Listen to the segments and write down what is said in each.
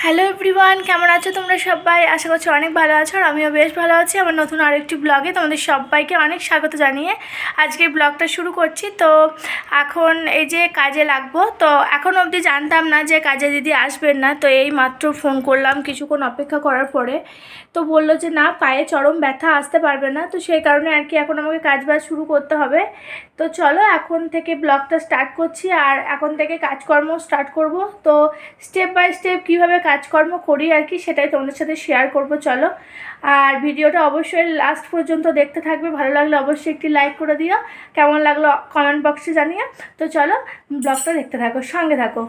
Hello everyone, কেমন আছো তোমরা সবাই? আশা করছি অনেক ভালো আছো আর আমিও বেশ ভালো আছি। আমার নতুন আরেকটি ব্লগে তোমাদের সবাইকে অনেক স্বাগত জানিয়ে আজকের ব্লগটা শুরু করছি। তো এখন এই যে কাজে লাগবো, তো এখন অবধি জানতাম না যে কাজে দিদি আসবেন না। তো এই মাত্র ফোন করলাম কিছুক্ষণ অপেক্ষা করার পরে, তো বললো যে না, পায়ে চরম ব্যথা, আসতে পারবে না। তো সেই কারণে আর কি এখন আমাকে কাজবাজ শুরু করতে হবে। তো চলো এখন থেকে ব্লগটা স্টার্ট করছি আর এখন থেকে কাজকর্ম স্টার্ট করব। তো স্টেপ বাই স্টেপ কীভাবে কাজকর্ম করি আর কি সেটাই তোমাদের সাথে শেয়ার করব। চলো, আর ভিডিওটা অবশ্যই লাস্ট পর্যন্ত দেখতে থাকবে। ভালো লাগলে অবশ্যই একটি লাইক করে দিও, কেমন লাগলো কমেন্ট বক্সে জানিও। তো চলো ব্লগটা দেখতে থাকো, সঙ্গে থাকো।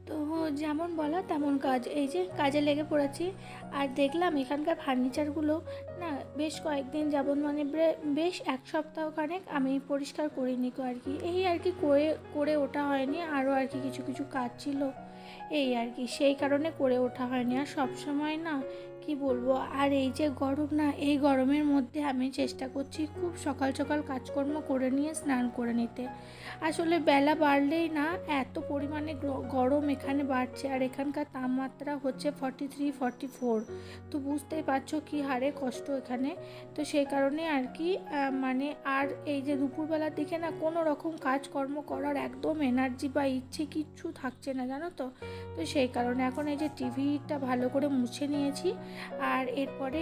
তো যেমন বলা তেমন কাজ, এই যে কাজে লেগে পড়েছি। আর দেখলাম এখানকার ফার্নিচারগুলো না বেশ কয়েকদিন যাবত মানে বেশ এক সপ্তাহ খানেক আমি পরিষ্কার করিনি আর কি, এই আর কি করে করে ওঠা হয়নি। আরও আর কি কিছু কিছু কাজ ছিল, এই আর কি সেই কারণে করে ওঠা হয়নি। আর সব সময় না কি বলবো, আর এই যে গরম না, এই গরমের মধ্যে আমি চেষ্টা করছি খুব সকাল সকাল কাজকর্ম করে নিয়ে স্নান করে নিতে। আসলে বেলা বাড়লেই না এত পরিমাণে গরম এখানে বাড়ছে, আর এখানকার তাপমাত্রা হচ্ছে 43-44। তো বুঝতেই পারছো কী হারে কষ্ট এখানে। তো সেই কারণে আর কি মানে আর এই যে দুপুরবেলার দিকে না কোনো রকম কাজকর্ম করার একদম এনার্জি বা ইচ্ছে কিচ্ছু থাকছে না, জানো তো। তো সেই কারণে এখন এই যে টিভিটা ভালো করে মুছে নিয়েছি। আর এরপরে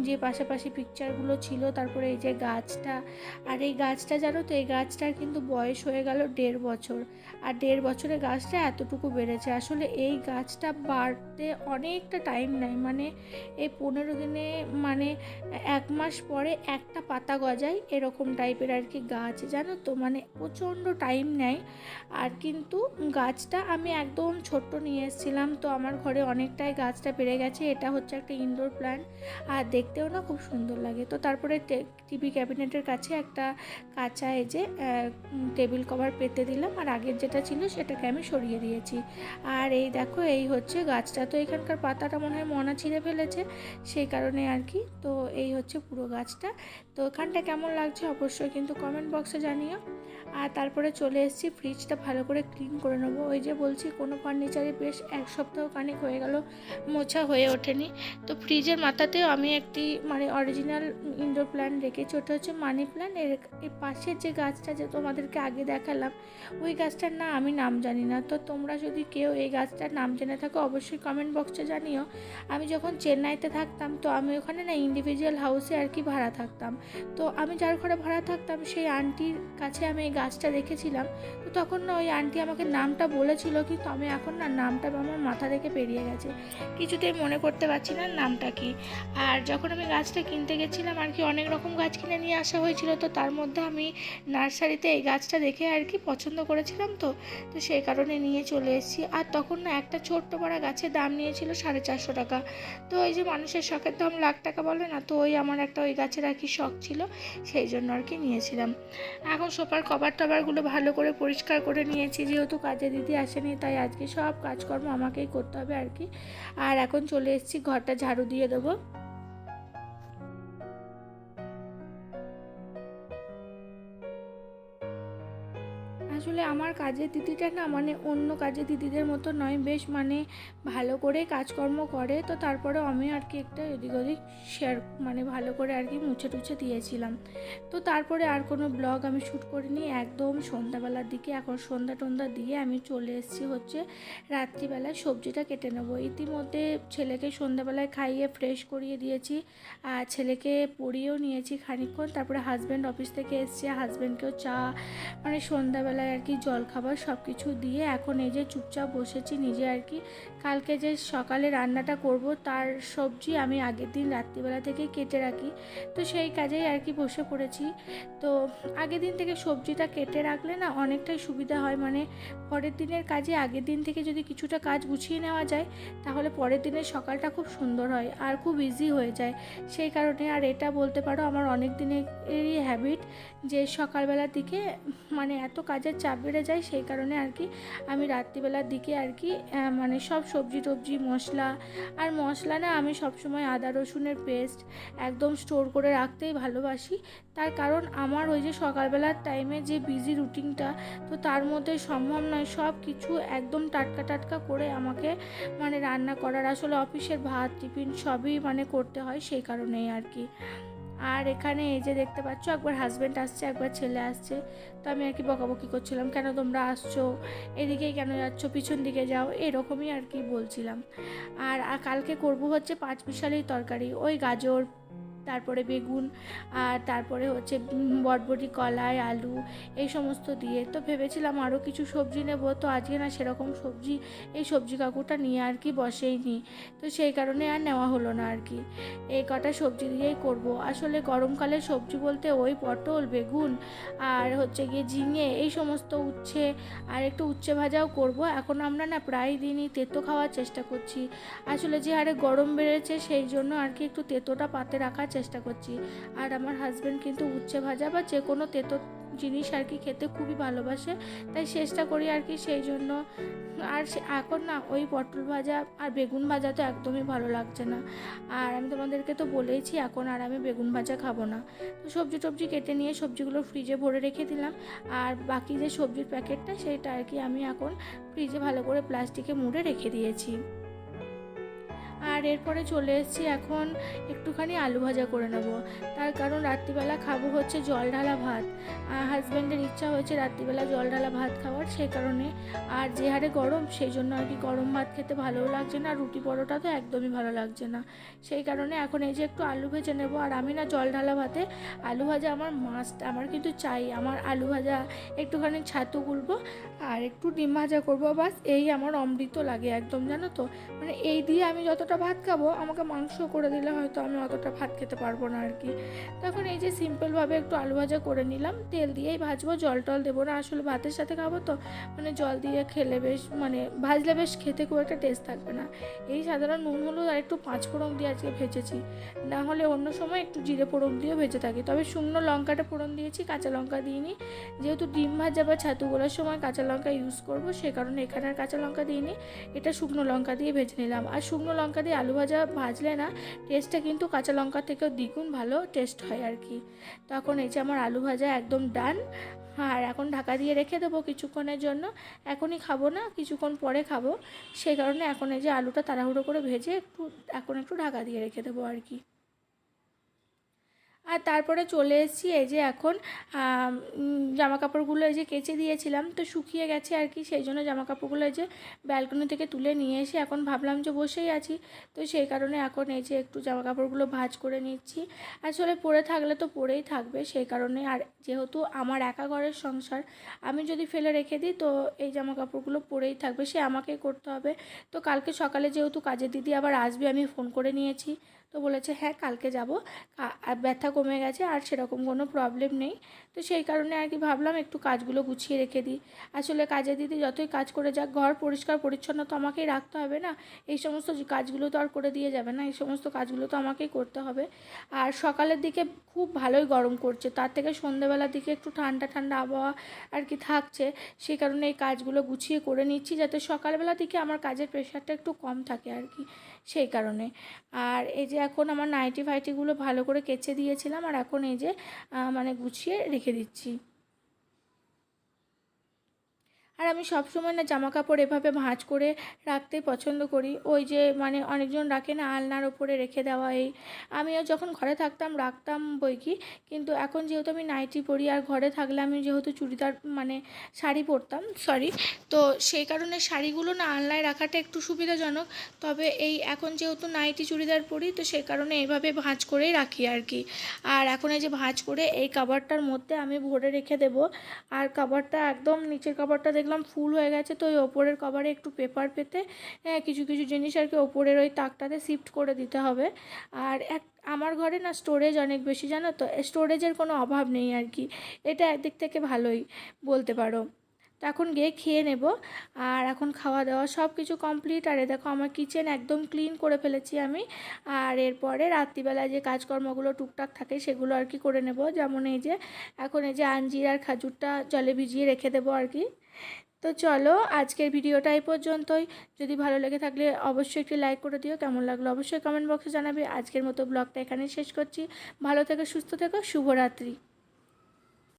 যে পাশাপাশি পিকচারগুলো ছিল, তারপরে এই যে গাছটা, আর এই গাছটা জানো তো, এই গাছটার কিন্তু বয়স হয়ে গেল 1.5 বছর। আর 1.5 বছরে গাছটা এতটুকু বেড়েছে। আসলে এই গাছটা বাড়তে অনেকটা টাইম নেয়, মানে এই 15 দিনে মানে 1 মাস পরে একটা পাতা গজায়, এরকম টাইপের আর কি গাছ, জানো তো, মানে প্রচণ্ড টাইম নেয়। আর কিন্তু গাছটা আমি একদম ছোট্ট নিয়ে এসেছিলাম, তো আমার ঘরে অনেকটাই গাছটা বেড়ে গেছে। এটা হচ্ছে একটা ইনডোর প্ল্যান্ট, আর দেখতেও না খুব সুন্দর লাগে। তো তারপরে টিভি ক্যাবিনেটের কাছে একটা কাঁচা এই যে টেবিল কভার পেতে দিলাম, আর আগের যেটা ছিল সেটাকে আমি সরিয়ে দিয়েছি। আর এই দেখো, এই হচ্ছে গাছটা। তো এখানকার পাতাটা মনে হয় মনা ছিঁড়ে ফেলেছে, সেই কারণে আর কি। তো এই হচ্ছে পুরো গাছটা। তো এখানটা কেমন লাগছে অবশ্যই কিন্তু কমেন্ট বক্সে জানিও। আর তারপরে চলে এসেছি, ফ্রিজটা ভালো করে ক্লিন করে নেবো। ওই যে বলছি কোনো ফার্নিচারে বেশ 1 সপ্তাহ খানিক হয়ে গেল মোছা হয়ে ওঠেনি। তো ফ্রিজের মাথাতেও আমি একটি মানে অরিজিনাল ইনডোর প্ল্যান্ট রেখেছি, ওটা হচ্ছে মানি প্ল্যান্ট। এর পাশের যে গাছটা যে তোমাদেরকে আগে দেখালাম, ওই গাছটার না আমি নাম জানি না। তো তোমরা যদি কেউ এই গাছটার নাম জেনে থাকো অবশ্যই কমেন্ট বক্সে জানিও। আমি যখন চেন্নাইতে থাকতাম, তো আমি ওখানে না ইন্ডিভিজুয়াল হাউসে আর কি ভাড়া থাকতাম। তো আমি যার ঘরে ভাড়া থাকতাম সেই আন্টির কাছে আমি এই গাছটা রেখেছিলাম। তো তখন না ওই আন্টি আমাকে নামটা বলেছিল, কিন্তু আমি এখন না নামটা আমার মাথা থেকে বেরিয়ে গেছে, কিছুতেই মনে করতে পারছি না নামটা কি। আর যখন আমি গাছটা কিনতে গেছিলাম আর কি, অনেক রকম গাছ কিনে নিয়ে আসা হয়েছিল, তো তার মধ্যে আমি নার্সারিতে এই গাছটা দেখে আর কি পছন্দ করেছিলাম। তো তো সেই কারণে নিয়ে চলে এসেছি। আর তখন না একটা ছোট্ট পাড়া গাছের দাম নিয়েছিল 450 টাকা। তো এই যে মানুষের শখের দাম লাখ টাকা বলে না, তো ওই আমার একটা ওই গাছের আর কি শখ ছিল, সেই জন্য আর কি নিয়েছিলাম। এখন সোফার কভার টভারগুলো ভালো করে পরিষ্কার করে নিয়েছি, যেহেতু কাজে দিদি আসেনি তাই আজকে সব কাজকর্ম আমাকেই করতে হবে আর কি। আর এখন চলে এসেছি, ঘরটা ঝাড়ু দিয়ে দেবো। আসলে আমার কাজের দিদিটা না মানে অন্য কাজের দিদিদের মতো নয়, বেশ মানে ভালো করে কাজকর্ম করে। তো তারপরে আমি আর কি একটা এদিক ওদিক শেয়ার মানে ভালো করে আর কি মুছে টুছে দিয়েছিলাম। তো তারপরে আর কোনো ব্লগ আমি শ্যুট করিনি, একদম সন্ধ্যাবেলার দিকে। এখন সন্ধ্যা টন্ধ্যা দিয়ে আমি চলে এসেছি হচ্ছে রাত্রিবেলায় সবজিটা কেটে নেবো। ইতিমধ্যে ছেলেকে সন্ধ্যাবেলায় খাইয়ে ফ্রেশ করিয়ে দিয়েছি, আর ছেলেকে পড়িয়েও নিয়েছি খানিকক্ষণ। তারপরে হাজব্যান্ড অফিস থেকে এসছে, হাজব্যান্ডকেও চা মানে সন্ধ্যাবেলায় আর কি জলখাবার সব কিছু দিয়ে এখন এই যে চুপচাপ বসেছি নিজে আর কি। কালকে যে সকালে রান্নাটা করব তার সবজি আমি আগের দিন রাত্রিবেলা থেকে কেটে রাখি, তো সেই কাজেই আর কি বসে পড়েছি। তো আগের দিন থেকে সবজিটা কেটে রাখলে না অনেকটাই সুবিধা হয়, মানে পরের দিনের কাজে আগের দিন থেকে যদি কিছুটা কাজ গুছিয়ে নেওয়া যায় তাহলে পরের দিনের সকালটা খুব সুন্দর হয় আর খুব ইজি হয়ে যায়। সেই কারণে আর এটা বলতে পারো আমার অনেক দিনেরই হ্যাবিট, যে সকালবেলার দিকে মানে এত কাজের কাজের চাপ বেড়ে যায়, সেই কারণে আর কি আমি রাত্রিবেলার দিকে আর কি মানে সব সবজি টবজি মশলা না, আমি সবসময় আদা রসুনের পেস্ট একদম স্টোর করে রাখতেই ভালোবাসি। তার কারণ আমার ওই যে সকালবেলার টাইমে যে বিজি রুটিনটা, তো তার মধ্যে সম্ভব নয় সব কিছু একদম টাটকা করে আমাকে মানে রান্না করার। আসলে অফিসের ভাত টিফিন সবই মানে করতে হয়, সেই কারণেই আর কি। আর এখানে এই যে দেখতে পাচ্ছ, একবার হাজব্যান্ড আসছে, একবার ছেলে আসছে। তো আমি আর কি বকাবকি করছিলাম, কেন তোমরা আসছো, এদিকেই কেন যাচ্ছ, পিছন দিকে যাও, এরকমই আর কি বলছিলাম। আর কালকে করব হচ্ছে পাঁচমিশালি তরকারি, ওই গাজর, তারপরে বেগুন, আর তারপরে হচ্ছে বটবটি, কলাই, আলু, এই সমস্ত দিয়ে। তো ভেবেছিলাম আরও কিছু সবজি নেব, তো আজকে না সেরকম সবজি এই সবজি কাকুটা নিয়ে আর কি বসেইনি, তো সেই কারণে আর নেওয়া হলো না আর কি। এই কটা সবজি দিয়েই করব। আসলে গরমকালে সবজি বলতে ওই পটল, বেগুন, আর হচ্ছে গিয়ে ঝিঙে, এই সমস্ত উচ্ছে, আর একটু উচ্ছে ভাজাও করব। এখন আমরা না প্রায় দিনই তেতো খাওয়ার চেষ্টা করছি। আসলে যে হারে গরম বেড়েছে সেই জন্য আর কি একটু তেতোটা পাতে রাখার চেষ্টা করছি। আর আমার হাজব্যান্ড কিন্তু উচ্ছে ভাজা বা যে কোনো তেতো জিনিস আর কি খেতে খুবই ভালোবাসে, তাই চেষ্টা করি আর কি সেই জন্য। আর এখন না ওই পটল ভাজা আর বেগুন ভাজা তো একদমই ভালো লাগছে না। আর আমি তোমাদেরকে তো বলেইছি এখন আর আমি বেগুন ভাজা খাবো না। তো সবজি টবজি কেটে নিয়ে সবজিগুলো ফ্রিজে ভরে রেখে দিলাম। আর বাকি যে সবজির প্যাকেটটা সেটা আর কি আমি এখন ফ্রিজে ভালো করে প্লাস্টিকে মুড়ে রেখে দিয়েছি। আর এরপরে চলে এসেছি এখন একটুখানি আলু ভাজা করে নেব। তার কারণ রাত্রিবেলা খাবো হচ্ছে জল ঢালা ভাত। হাজব্যান্ডের ইচ্ছা হয়েছে রাত্রিবেলা জল ঢালা ভাত খাওয়ার, সেই কারণে। আর যে হারে গরম, সেই জন্য আর কি গরম ভাত খেতে ভালোও লাগছে না, রুটি পরোটা তো একদমই ভালো লাগছে না, সেই কারণে এখন এই যে একটু আলু ভেজে নেব। আর আমি না জল ঢালা ভাতে আলু ভাজা আমার মাস্ট, আমার কিন্তু চাই। আমার আলু ভাজা, একটুখানি ছাতু গুলবো, আর একটু ডিম ভাজা করবো, বাস এই আমার অমৃত লাগে একদম, জানো তো। মানে এই দিয়ে আমি যতটা ভাত খাবো, আমাকে মাংস করে দিলে হয়তো আমি অতটা ভাত খেতে পারবো না আর কি। তখন এই যে সিম্পলভাবে একটু আলু ভাজা করে নিলাম, তেল দিয়েই ভাজবো, জল টল দেবো না। আসলে ভাতের সাথে খাবো তো, মানে জল দিয়ে খেলে বেশ, মানে ভাজলে বেশ খেতে খুব একটা টেস্ট থাকবে না। এই সাধারণ নুন হলুদ আর একটু পাঁচ ফোড়ন দিয়ে আজকে ভেজেছি, না হলে অন্য সময় একটু জিরে ফোড়ন দিয়েও ভেজে থাকি। তবে শুকনো লঙ্কাটা ফোড়ন দিয়েছি, কাঁচা লঙ্কা দিইনি, যেহেতু ডিম ভাজা বা ছাতুগুলোর সময় কাঁচা লঙ্কা ইউজ করবো, সে কারণে এখানে আর কাঁচা লঙ্কা দিইনি, এটা শুকনো লঙ্কা দিয়ে ভেজে নিলাম। আর শুকনো লঙ্কা দিয়ে আলু ভাজা ভাজলে না টেস্টটা কিন্তু কাঁচা লঙ্কা থেকেও দ্বিগুণ ভালো টেস্ট হয় আর কি। তখন এই যে আমার আলু ভাজা একদম ডান। আর এখন ঢাকা দিয়ে রেখে দেবো কিছুক্ষণের জন্য, এখনই খাবো না, কিছুক্ষণ পরে খাবো, সেই কারণে এখন এই যে আলুটা তাড়াহুড়ো করে ভেজে এখন একটু ঢাকা দিয়ে রেখে দেবো আর কি। আর তারপরে চলে এসেছি এই যে এখন জামা কাপড়গুলো এই যে কেচে দিয়েছিলাম, তো শুকিয়ে গেছে আর কি, সেই জন্য জামা কাপড়গুলো এই যে ব্যালকনি থেকে তুলে নিয়ে এসে এখন ভাবলাম যে বসেই আছি, তো সেই কারণে এখন এই যে একটু জামা কাপড়গুলো ভাঁজ করে নিচ্ছি। আসলে পরে থাকলে তো পরেই থাকবে, সেই কারণে। আর যেহেতু আমার একা ঘরের সংসার, আমি যদি ফেলে রেখে দিই তো এই জামা কাপড়গুলো পরেই থাকবে, সে আমাকেই করতে হবে। তো কালকে সকালে যেহেতু কাজের দিদি আবার আসবে, আমি ফোন করে নিয়েছি, তো বলেছে হ্যাঁ কালকে যাব, আর ব্যথা কমে গেছে আর সেরকম কোনো প্রবলেম নেই। তো সেই কারণে আর কি ভাবলাম একটু কাজগুলো গুছিয়ে রেখে দিই। আসলে কাজের দিদি যতই কাজ করে যাক, ঘর পরিষ্কার পরিচ্ছন্ন তো আমাকেই রাখতে হবে না, এই সমস্ত কাজগুলো তো আর করে দিয়ে যাবে না, এই সমস্ত কাজগুলো তো আমাকেই করতে হবে। আর সকালের দিকে খুব ভালোই গরম করছে, তার থেকে সন্ধ্যেবেলার দিকে একটু ঠান্ডা ঠান্ডা আবহাওয়া আর কি থাকছে, সেই কারণে এই কাজগুলো গুছিয়ে করে নিচ্ছি, যাতে সকালবেলা দিকে আমার কাজের প্রেশারটা একটু কম থাকে আর কি, সেই কারণে। আর এই যে এখন আমার নাইটি ফাইটিগুলো ভালো করে কেচে দিয়েছিলাম, আর এখন এই যে মানে গুছিয়ে রেখে দিচ্ছি। আর আমি সব সময় না জামা কাপড় এভাবে ভাঁজ করে রাখতেই পছন্দ করি। ওই যে মানে অনেকজন রাখে না আলনার ওপরে রেখে দেওয়া, এই আমিও যখন ঘরে থাকতাম রাখতাম বই কি, কিন্তু এখন যেহেতু আমি নাইটি পরি, আর ঘরে থাকলে আমি যেহেতু চুড়িদার মানে শাড়ি পরতাম, সরি, তো সেই কারণে শাড়িগুলো না আলনায় রাখাটা একটু সুবিধাজনক। তবে এই এখন যেহেতু নাইটি চুড়িদার পরি, তো সেই কারণে এইভাবে ভাঁজ করেই রাখি আর কি। আর এখন এই যে ভাঁজ করে এই কাভারটার মধ্যে আমি ভরে রেখে দেবো। আর কাভারটা একদম নিচের কাভারটা দেখলাম ফুল হয়ে গেছে, তো ওই ওপরের কভারে একটু পেপার পেতে কিছু কিছু জিনিস আর কি ওপরের ওই তাকটাতে শিফট করে দিতে হবে। আর আমার ঘরে না স্টোরেজ অনেক বেশি, জানো তো, স্টোরেজের কোনো অভাব নেই আর কি, এটা একদিক থেকে ভালোই বলতে পারো। তো এখন গিয়ে খেয়ে নেব। আর এখন খাওয়া দাওয়া সব কিছু কমপ্লিট। আর এ দেখো আমার কিচেন একদম ক্লিন করে ফেলেছি আমি। আর এরপরে রাত্রিবেলায় যে কাজকর্মগুলো টুকটাক থাকে সেগুলো আর কি করে নেব। যেমন এই যে এখন এই যে আঞ্জির আর খাজুরটা জলে ভিজিয়ে রেখে দেবো আর কি। তো চলো আজকের ভিডিওটা এই পর্যন্তই। যদি ভালো লেগে থাকলে অবশ্যই একটি লাইক করে দিও। কেমন লাগলো অবশ্যই কমেন্ট বক্সে জানাবে। আজকের মতো ব্লগটা এখানেই শেষ করছি। ভালো থেকো, সুস্থ থেকো, শুভরাত্রি।